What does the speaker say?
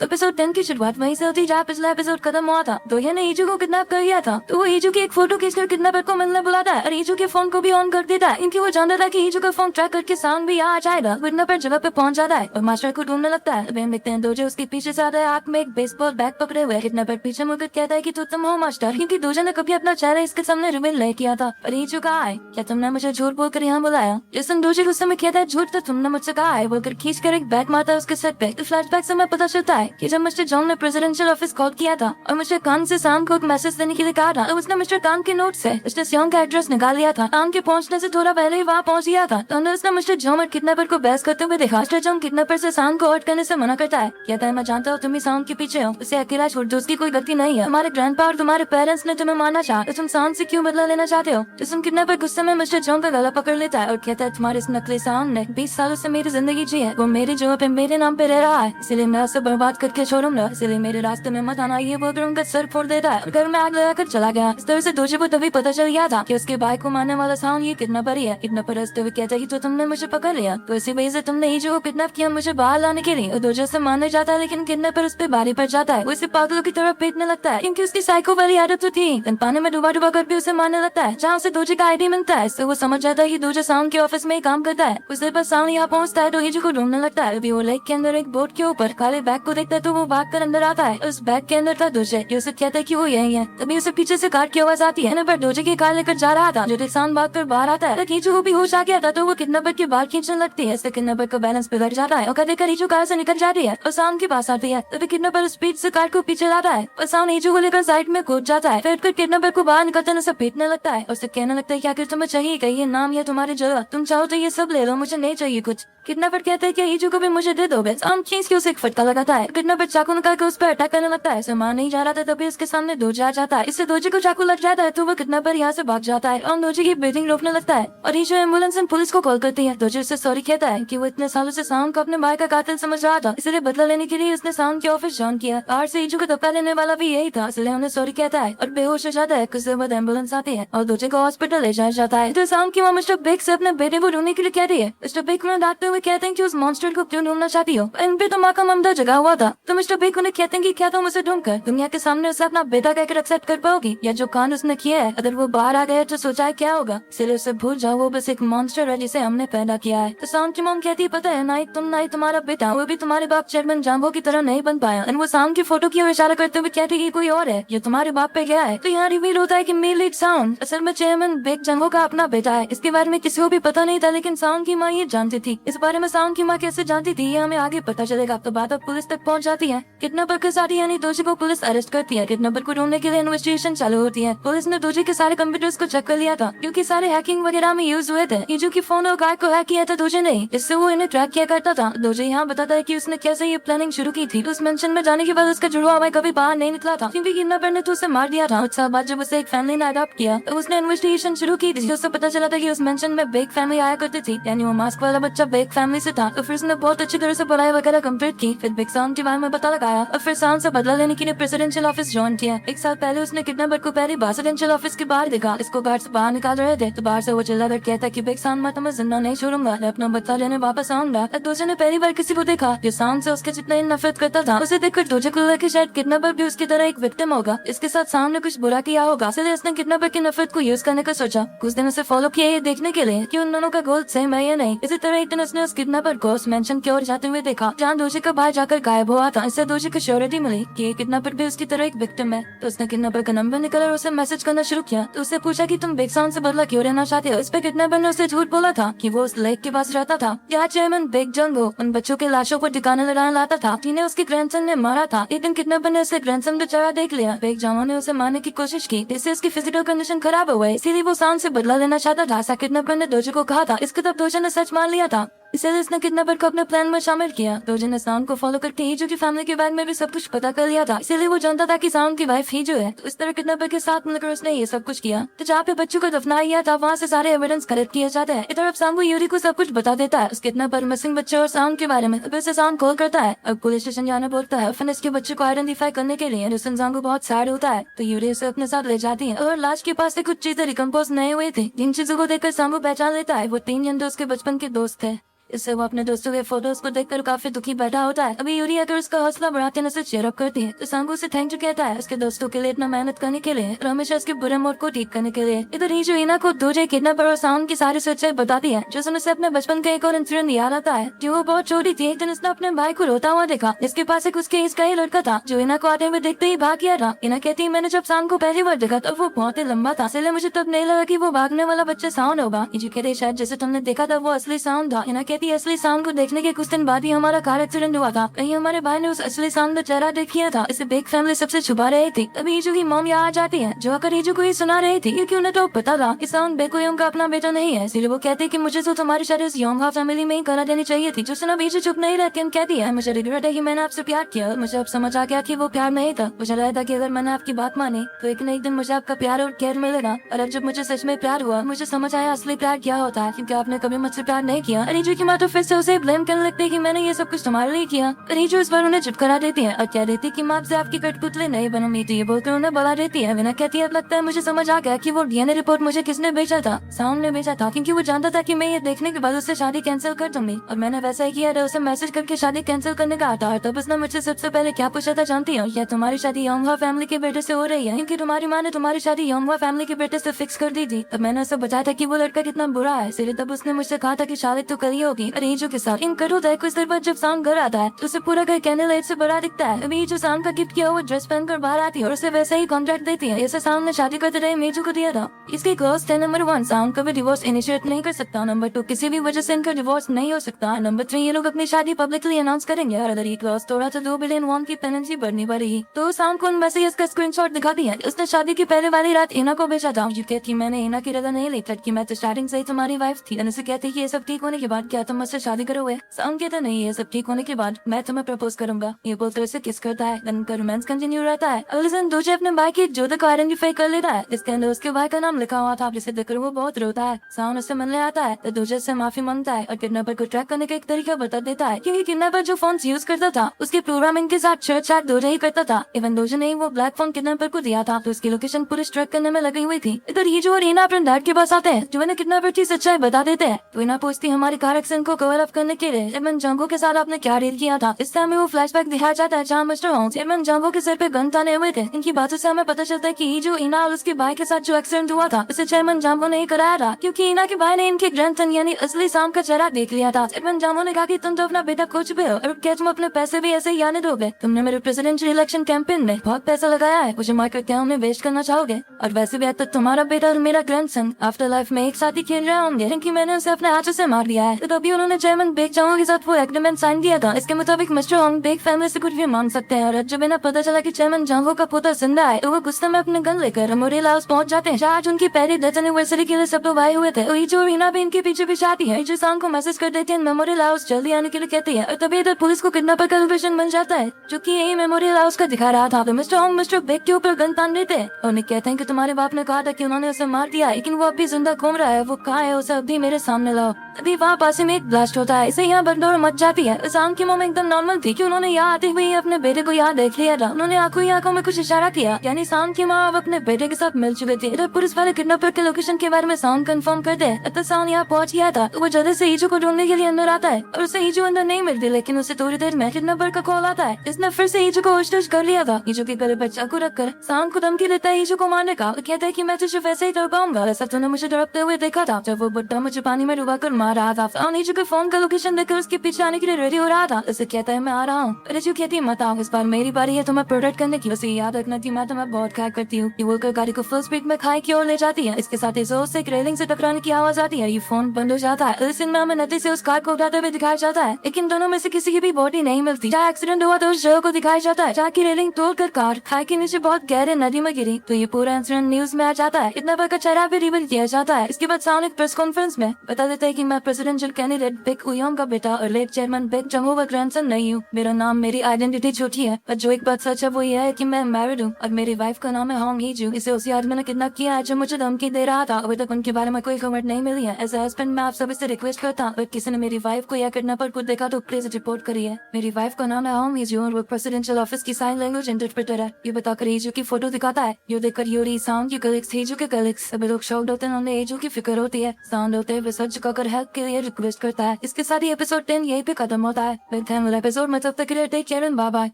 Episode 10 की शुरुआत वहीं से होती जहाँ पिछला एपिसोड खत्म हुआ था। दोया ने ईजू को किडनैप कर लिया था, तो वो ईजू की एक फोटो खींचकर किडनैपर को मिलने बुलाता है और ईजू के फोन को भी ऑन कर देता है, क्योंकि वो जानता था कि ईजू का फोन ट्रैक करके साउंड भी यहाँ आ जाएगा। किडनैपर जगह पे पहुंच जाता है और मास्टर को ढूंढने लगता है। हम देखते हैं दोजे उसके पीछे से आता है, हाथ में एक बेसबॉल बैट पकड़े हुए। किडनैपर पीछे मुड़कर कहता है कि तुम हो मास्टर, क्योंकि दोजे ने कभी अपना चेहरा इसके सामने रिवील नहीं किया था। और ईजू कहा है, क्या तुमने मुझे झूठ बोलकर यहाँ बुलाया? जिसने दोजे गुस्से में कहता है, झूठ तो तुमने मुझसे कहा है बोलकर खींच कर एक बैट मारता है उसके सर पे। तो फ्लैशबैक से हमें पता चलता है कि जब मिस्टर जॉन ने प्रेसिडेंशियल ऑफिस कॉल किया था और मिस्टर कान से शाम को एक मैसेज देने के लिए कहा था, तो उसने मिस्टर कान के नोट से मिस्टर सियोंग का एड्रेस निकाल लिया था। कान के पहुंचने से थोड़ा पहले ही वहाँ पहुंच गया था। तो उसने मिस्टर जॉन और किडनैपर को बहस करते हुए देखा। मिस्टर जॉन किडनैपर से शाम को हर्ट करने से मना करता है, कहता है मैं जानता हूँ तुम ही साउंड के पीछे हो, उसे अकेला छोड़ दो, उसकी कोई गलती नहीं है। तुम्हारे ग्रैंडपा और तुम्हारे पेरेंट्स ने तुम्हें मारना चाहा, तो तुम साउंड से क्यों बदला लेना चाहते हो? जिसम किडनैपर गुस्से में मिस्टर जॉन का गला पकड़ लेता है और कहता है, तुम्हारे इस नकली साउंड ने 20 सालों से मेरी जिंदगी जी है, वो मेरी जगह पे मेरे नाम पे रह रहा है, इसलिए मैं उसे बर्बाद करके छोड़ूंगा, इसलिए मेरे रास्ते में मत आना। ये बोलकर उनका सर फोड़ देता है, घर में आग लगाकर चला गया। इस तरह से दोजे को तभी पता चल गया था कि उसके भाई को मारने वाला साउंड ये किडनैपर ही है। किडनैपर हंसते हुए कहता है कि तो तुमने मुझे पकड़ लिया, तो इसी वजह से तुमने ईजू को किडनैप किया मुझे बाहर लाने के लिए। दोजे से मारने जाता है, लेकिन किडनैपर उस पे भारी पड़ जाता है। वो इसे पागलों की तरह पीटने लगता है, क्योंकि उसकी साइको वाली आदत तो थी। पानी में डुबा डुबा कर भी उसे मारने लगता है, जहाँ उसे दोजे का आईडी मिलता है। इससे वो समझ जाता है कि दोजे साउंड के ऑफिस में ही काम करता है। उसके बाद साउंड यहाँ पहुँचता है तो ईजू को ढूंढने लगता है। अभी वो लेक के अंदर एक बोट के ऊपर काले बैग को देखता है, तो वो भाग कर अंदर आता है। उस बैग के अंदर था दोजे, जो उसे कहता है कि वो यही है। तभी उसे पीछे से कार की आवाज आती है। पर दोजे की कार लेकर जा रहा था, जो साउंड भाग कर बाहर आता है। ईजू को भी होश आ गया था, तो वो किडनैपर की बाल खींचने लगती है। इससे किडनैपर का बैलेंस बिगड़ जाता है और कभी कर ईजू कार से निकल जाती है और साउंड के पास आती है। तभी किडनैपर स्पीड से कार को पीछे लाता है और साउंड ईजू को लेकर साइड में कूद जाता है। फिर किडनैपर को बाहर निकलते उसे पीटने लगता है और उसे कहने लगता है कि आखिर तुम्हें चाहिए क्या? ये नाम या तुम्हारी जगह, तुम चाहो तो ये सब ले लो, मुझे नहीं चाहिए कुछ। किडनैपर कहते हैं कि ईजू को भी मुझे दे दो। साउंड खींच के उसे एक फटका लगाता है। किडनैपर चाकू निकाल के उस पर अटैक करने लगता है। उसे मार नहीं जा रहा था, तभी उसके सामने दोजे आ जाता है। इससे दोजे को चाकू लग जाता है, तो वो किडनैपर यहाँ से भाग जाता है और दोजे की ब्रीथिंग रोकने लगता है। और ईजू एम्बुलेंस एंड पुलिस को कॉल करती है। दोजे उससे सॉरी कहता है कि वो इतने सालों से साउंड को अपने भाई का कातिल समझ रहा था, इसलिए बदला लेने के लिए उसने साउंड के ऑफिस ज्वाइन किया। बाहर से ईजू को धक्का लेने वाला भी यही था, इसलिए उन्हें सॉरी कहता है और बेहोश हो जाता है। कुछ देर बाद एम्बुलेंस आती है और दोजे को हॉस्पिटल ले जाया जाता है। तो साउंड की मां मिस्टर बिग से अपने बेटे को ढूंढने के लिए कहती है। मिस्टर बिग उन्हें डांटते हुए कहते हैं कि उस मॉन्स्टर को क्यों ढूंढना चाहती हो? इन पे तो माँ का ममता जगा हुआ था। तो मिस्टर बिग उन्हें कहते हैं कि क्या तुम उसे ढूंढकर दुनिया के सामने उसे अपना बेटा कहकर एक्सेप्ट कर पाओगी? या जो कांड उसने किया है, अगर वो बाहर आ गया तो सोचा है क्या होगा? इसलिए उसे भूल जाओ, वो बस एक मॉन्स्टर है जिसे हमने पैदा किया है। तो साउंड की मॉम कहती है, पता है ना, तुम ना ही तुम्हारा बेटा, वो भी तुम्हारे बाप चेयरमैन जाम्बो की तरह नहीं बन पाया। वो साउंड की फोटो की ओर इशारा करते हुए कहती है कि कोई और है, ये तुम्हारे बाप पे गया है। तो यहाँ रिवील होता है कि मेल लीड साउंड असल में चेयरमैन बिग जंगो का अपना बेटा है। इसके बारे में किसी को भी पता नहीं था, लेकिन साउंड की माँ ये जानती थी। इस बारे में साउंड की माँ कैसे जानती थी ये हमें आगे पता चलेगा। तो बात अब पुलिस तक पहुँच जाती है। किडनैपर के साथ यानी दोजे को पुलिस अरेस्ट करती है। किडनैपर को ढूंढने के लिए इन्वेस्टिगेशन चालू होती है। पुलिस ने दोजे के सारे कंप्यूटर्स को चेक कर लिया था, क्योंकि सारे हैकिंग वगैरह में यूज हुए थे। ईजू की फोन और कार को हैक किया था दोजे ने, इससे वो इन्हें ट्रैक किया करता था। दोजे यहाँ बताता है कि उसने कैसे ये प्लानिंग शुरू की थी। उस मेंशन में जाने के बाद उसका जुड़वा हुआ कभी बाहर नहीं निकला था, क्योंकि किडनैपर ने तो उसे मार दिया था। उसके बाद जब उसे एक फैमिली ने अडॉप्ट किया, तो उसने इन्वेस्टिगेशन शुरू की थी। उससे पता चला था कि उस मेंशन में बिग फैमिली आया करती थी, यानी वो मास्क वाला बच्चा बिग फैमिली से था। तो फिर उसने बहुत अच्छी तरह से पढ़ाई वगैरह कंप्लीट की। फिर बिग साउंड के बारे में पता लगाया और फिर साउंड से बदला लेने के लिए प्रेसिडेंशियल ऑफिस ज्वाइन किया। एक साल पहले उसने किडनैपर को पहले प्रेसिडेंशियल ऑफिस के बाहर देखा। इसको गार्ड से बाहर निकाल रहे थे, तो बाहर से वो चिल्लाकर कहता कि बिग साउंड मैं तुम्हें जिंदा नहीं छोड़ूंगा, मैं अपना बच्चा लेने वापस आऊंगा। दोजे ने पहली बार किसी को देखा जो साउंड से उसके जितना ही नफरत करता था। उसे देखकर दोजे को लगा कि शायद किडनैपर भी उसकी तरह एक विक्टिम होगा, इसके साथ साउंड ने कुछ बुरा किया होगा, इसलिए उसने किडनैपर की नफरत को यूज करने का सोचा। कुछ दिन उसे फॉलो किया ये देखने के लिए कि उन दोनों का गोल सेम है या नहीं। इसी तरह एक दिन उसने उस किडनैपर को उस मेंशन की ओर जाते हुए देखा जहाँ दोजे का भाई जाकर गायब हुआ था। इससे दोजे को श्योरिटी मिली कि ये किडनैपर भी उसकी तरह एक विक्टिम है। तो उसने किडनैपर का नंबर निकाला और उसे मैसेज करना शुरू किया। तो उससे पूछा कि तुम बिग साउंड से बदला क्यों लेना चाहते हो? इस पे किडनैपर ने उसे झूठ बोला था कि वो उस लेक के पास रहता था जहाँ चेयरमैन बिग जंगो उन बच्चों के लाशों को ठिकाने लगाने लाता था जिन्हें उसके ग्रैंडसन ने मारा था। एक दिन किडनैपर ने उसके ग्रैंडसन का चेहरा देख लिया। बिग जंगो ने उसे मारने की कोशिश की, इससे उसकी फिजिकल कंडीशन खराब हो गई, इसीलिए वो साउंड से बदला लेना चाहता था। ऐसा किडनैपर ने दोजे को कहा था। इसके तब दोजे ने सच मान लिया था, इसलिए उसने किडनैपर को अपने प्लान में शामिल किया। दोजे ने साउंड को फॉलो करके ईजू की फैमिली के बारे में भी सब कुछ पता कर लिया था, इसीलिए वो जानता था कि साउंड की वाइफ ईजू है। तो इस तरह किडनैपर के साथ मिलकर उसने ये सब कुछ किया। तो जहाँ पे बच्चों को दफनाया गया था वहाँ से सारे एविडेंस कलेक्ट किए जाते हैं। इधर अब साउंड को यूरी को सब कुछ बता देता है, उसके किडनैपर मिसिंग बच्चे और साउंड के बारे में। अब उसे साउंड कॉल करता है, अब पुलिस स्टेशन जाने बोलता है। फिर इसके बच्चे को आइडेंटिफाई करने के लिए साउंड को बहुत सैड होता है, तो यूरी उसे अपने साथ ले जाती है और लाश के पास से कुछ चीजें रिकम्पोज नहीं हुए थे, जिन चीजों को देखकर साउंड पहचान लेता है वो 3 जन उसके बचपन के दोस्त थे। इससे वो अपने दोस्तों के फोटोज को देखकर काफी दुखी बैठा होता है। अभी यूरी आकर उसका हौसला बढ़ाते हैं, उसे चेयर अप करती है। तो सांग उसे थैंक यू कहता है उसके दोस्तों के लिए इतना मेहनत करने के लिए और हमेशा उसके बुरे मूड को ठीक करने के लिए। इधर ही जो इना को दूजे किडनैपर और सांग की सारी सच्चाई बताती है, जो उसे अपने बचपन का एक और इंसिडेंट याद आता है। जो वो बहुत छोटी थी, एक दिन उसने अपने भाई को रोता हुआ देखा। इसके पास एक उसके इसका ही लड़का था जो इना को आते हुए देखते ही भाग गया था। इना कहती है मैंने जब सांग को पहली बार देखा तो वो बहुत ही लंबा था, इसलिए मुझे तब नहीं लगा कि वो भागने वाला बच्चा साउंड होगा। जो कहते शायद जैसे तुमने देखा था वो असली साउंड था। इना कहती है असली साउंड को देखने के कुछ दिन बाद ही हमारा कार एक्सीडेंट हुआ था। कहीं हमारे भाई ने उस असली साउंड का चेहरा देख लिया था। इसे बिग फैमिली सबसे छुपा रही थी। तभी ईजू की मॉम यहाँ आ जाती है, जो आकर ईजू को ये सुना रही थी क्योंकि उन्हें तो पता था कि साउंड बेकोयम का अपना बेटा नहीं है। इसलिए वो कहते कि मुझे तो तुम्हारी शादी उस योंगा फैमिली में ही करा देनी चाहिए थी। जो सुना ईजू चुप नहीं रहती, कहती है मुझे रिग्रेट है कि मैंने आपसे प्यार किया। मुझे अब समझ आ गया कि वो प्यार नहीं था। मुझे लगा था कि अगर मैंने आपकी बात मानी तो एक न एक दिन मुझे आपका प्यार और केयर मिलेगा। और अब जब मुझे सच में प्यार हुआ, मुझे समझ आया असली प्यार क्या होता है, क्योंकि आपने कभी मुझसे प्यार नहीं किया। रीजू की माँ तो फिर से उसे ब्लेम करने लगती है कि मैंने ये सब कुछ तुम्हारे लिए किया। रीजू इस बार उन्हें चुप करा देती है और कह देती कि माँ से आपकी कठपुतली नहीं बनूंगी। तो ये बोलकर उन्हें बता देती है। विना कहती है लगता है मुझे समझ आ गया कि वो डीएनए रिपोर्ट मुझे किसने भेजा था। साउंड ने भेजा था, क्योंकि वो जानता था कि मैं ये देखने के बाद उससे शादी कैंसिल कर दूंगी। और मैंने वैसा ही किया था, उसे मैसेज करके शादी कैंसिल करने का था। तब उसने मुझसे सबसे पहले क्या पूछा था जानती हो? या तुम्हारी शादी योंगा फैमिली के बेटे से हो रही है, क्योंकि तुम्हारी माँ ने तुम्हारी शादी योंगा फैमिली के बेटे से फिक्स कर दी थी। तब मैंने उसे बताया था कि वो लड़का कितना बुरा है, इसलिए तब उसने मुझसे कहा था कि शादी तो करी होगी रीजू के साथ। इन करो था कुछ देर बाद जब साउंड घर आता है तो उसे पूरा घर कैंडल लाइट से बड़ा दिखता है। अभी जो साउंड का गिफ्ट किया वो ड्रेस पहनकर बाहर आती है और उसे वैसे ही कॉन्ट्रैक्ट देती है जैसे साउंड ने शादी करते रहे मीजू को दिया था। इसके क्लॉज थे नंबर 1 साउंड कभी डिवोर्स इनिशिएट नहीं कर सकता। नंबर 2 किसी भी वजह से इनका डिवोर्स नहीं हो सकता। नंबर 3 ये लोग अपनी शादी पब्लिकली अनाउंस करेंगे। और अगर ये क्लॉज तोड़ा तो 2 बिलियन वॉन की पेनल्टी बढ़नी पड़ेगी। तो साउंड को उन मैसेज का स्क्रीनशॉट दिखाती है। उसने शादी की पहले वाली रात इना को भेजा था। ये कहती मैंने इना की रजा नहीं ली कि मैं तो स्टार्टिंग से ही तुम्हारी वाइफ थी। उनसे कहती कि ये सब ठीक होने के बाद क्या तुम मुझसे शादी करोगे? साउंड कहता नहीं, ये सब ठीक होने के बाद मैं तुम्हें प्रपोज करूंगा। ये बोलते उसे किस करता है। उनका रोमांस कंटिन्यू रहता है। अगले दिन दूजे अपने भाई की जोधा को आइडेंटिफाई कर लेता है, इसके अंदर उसके भाई का नाम लिखा हुआ था, जिसे देखकर वो बहुत रोता है। साउंड उससे मिलने आता है तो दूजे से माफी मांगता है और किडनैपर को ट्रैक करने का एक तरीका बता देता है, क्योंकि किडनैपर जो फोन यूज करता था उसके प्रोग्रामिंग के साथ चैट दूजे ही करता था। इवन दूजे ने वो ब्लैक फोन किडनैपर को दिया था तो उसकी लोकेशन पूरी ट्रैक करने में लगी हुई थी। इधर हीजो और ईना अपने डैड के पास आते हैं, जो इन्हें किडनैपर की सच्चाई बता देते हैं। तो ईना पूछती हमारी कार एक्सीडेंट को कवर अप करने के लिए एमन जंगो के साथ आपने क्या डील किया था। इस टाइम वो फ्लैशबैक दिखाया जाता है जहाँ मिस्टर होम्स एमन जंगो के सर पे गन ताने हुए थे। इनकी बातों से हमें पता चलता है कि हीजो ईना और उसके भाई के साथ जो एक्सीडेंट हुआ था उसे चेयरमैन जाम्बो ने कराया था, क्योंकि ईना के भाई ने इनके ग्रैंडसन यानी असली साम का चेहरा देख लिया था। चेयरमैन जाम्बो ने कहा कि तुम तो अपना बेटा खो चुके हो और क्या तुम अपने पैसे भी ऐसे ही आने दोगे? तुमने मेरे प्रेसिडेंशियल इलेक्शन कैंपेन में बहुत पैसा लगाया है, मुझे मार्केट क्या उन्हें वेस्ट करना चाहोगे? और वैसे भी तो तुम्हारा बेटा और मेरा ग्रैंडसन आफ्टर लाइफ में एक साथ ही खेल रहे होंगे, क्योंकि मैंने उसे अपने हाथों से मार दिया है। तो तभी उन्होंने चेयरमैन बेग जांगो के साथ वो एग्रीमेंट साइन किया था। इसके मुताबिक मिस्टर होंग बेग फैमिली से कुछ भी मांग सकते हैं। और जब इन्हें पता चला कि चेयरमैन जांगो का पोता जिंदा है तो वो गुस्से में अपने गन लेकर रमोरेला हाउस पहुंच जाते हैं, जहाँ आज उनकी पहली डेथ एनिवर्सरी के लिए सब लोग आए हुए थे। और ईजो और ईना भी इनके पीछे पीछे आती है। ईजो सांग को मैसेज कर देती है मेमोरियल हाउस जल्दी आने के लिए कहती है। और तभी इधर पुलिस को किडनैपर का लोकेशन बन जाता है, जो कि यही मेमोरियल हाउस का दिखा रहा था। तो मिस्टर होंग मिस्टर बेग के ऊपर गन तान देते हैं और उन्हें कहते हैं कि तुम्हारे बाप ने कहा था कि उन्होंने उसे मार दिया, लेकिन वो अभी जिंदा घूम रहा है, वो कहाँ है, उसे अभी मेरे सामने लाओ। तभी वहाँ पास में एक ब्लास्ट होता है, इसे यहाँ बंदौर मच जाती है। सांग की मम्मी एकदम नॉर्मल थी कि उन्होंने यहाँ आते हुए अपने बेटे को यहाँ देख लिया था। उन्होंने आंखों में कुछ इशारा किया, यानी सांग की माँ अब अपने बेटे के साथ मिल चुके थे। इधर पुलिस वाले किडनैपर के लोकेशन के बारे में सांग कंफर्म करते हैं। तो सांग यहाँ पहुँच गया था, तो वो जल्दी से ईजो को ढूंढने के लिए अंदर आता है और उसे ईजो अंदर नहीं मिलती, लेकिन उसे थोड़ी देर में किडनैपर का कॉल आता है। इसने फिर से ईजो को होस्टेज कर लिया था। ईजो के गले पर चाकू रखकर सांग को धमकी देता है ईजो को मारने का। कहता है कि मैं तुझे वैसे ही तड़पाऊंगा, ऐसा तूने मुझे तड़पते हुए देखा था जब वो बुड्ढा मुझे पानी में डुबा कर मार रहा था। सांग ईजो के फोन का लोकेशन देखकर उसके पीछे आने के लिए रेडी हो रहा था। उसे कहता है मैं आ रहा हूँ। ईजो कहती है मत आओ, इस बार मेरी बारी है तुम्हें प्रोटेक्ट करने की। उसे याद रखना कि मैं तुम्हें बहुत ख्याल करती हूँ। ये बोलकर गाड़ी को फुल स्पीड में खाई की ओर ले जाती है। इसके साथ जोर से एक रेलिंग से टकराने की आवाज आती है। ये फोन बंद हो जाता है। इस सीन में हमें नदी से उस कार को उठाते हुए दिखाया जाता है, लेकिन दोनों में से किसी की भी बॉडी नहीं मिलती। जहाँ एक्सीडेंट हुआ तो उस जगह को दिखाया जाता है जहाँ की रेलिंग तोड़कर कार खाई के नीचे बहुत गहरे नदी में गिरी। तो ये पूरा इंसिडेंट न्यूज में आ जाता है। इतना बड़ा चेहरा भी रिवील किया जाता है। इसके बाद साउंड एक प्रेस कॉन्फ्रेंस में बता देता है कि मैं प्रेसिडेंशियल कैंडिडेट बेग उयोंग का बेटा और लेट चेयरमैन बेग जंगो का ग्रैंडसन नहीं हूँ। मेरा नाम मेरी आइडेंटिटी छोटी है, पर जो एक बात सच है वो ये है कि मैं मैरिड हूँ और मेरी वाइफ का नाम है होंग हीजू। इसे उसी आदमी ने किडनैप किया है जो मुझे धमकी दे रहा था। अभी तक उनके बारे में कोई खबर नहीं मिली है। एज ए हस्बैंड मैं आप सभी से रिक्वेस्ट करता हूँ, अगर किसी ने मेरी वाइफ को या किडनैपर को देखा तो प्लीज रिपोर्ट करिए। मेरी वाइफ का नाम है होंग हीजू और वो प्रेसिडेंशियल ऑफिस की साइन लैंग्वेज इंटरप्रेटर है। ये बताकर हीजू की फोटो दिखाता है। ये देखकर यूरी साउंड की कलीग्स हीजू के कलीग्स सभी लोग शॉक्ड होते हैं। उन्हें हीजू की फिक्र होती है। साउंड होते हुए सच झुकाकर हेल्प के लिए रिक्वेस्ट करता है। इसके साथ ही एपिसोड 10 यहीं पे खत्म होता है। मिलते हैं अगले एपिसोड में, तब तक के लिए take care and bye bye.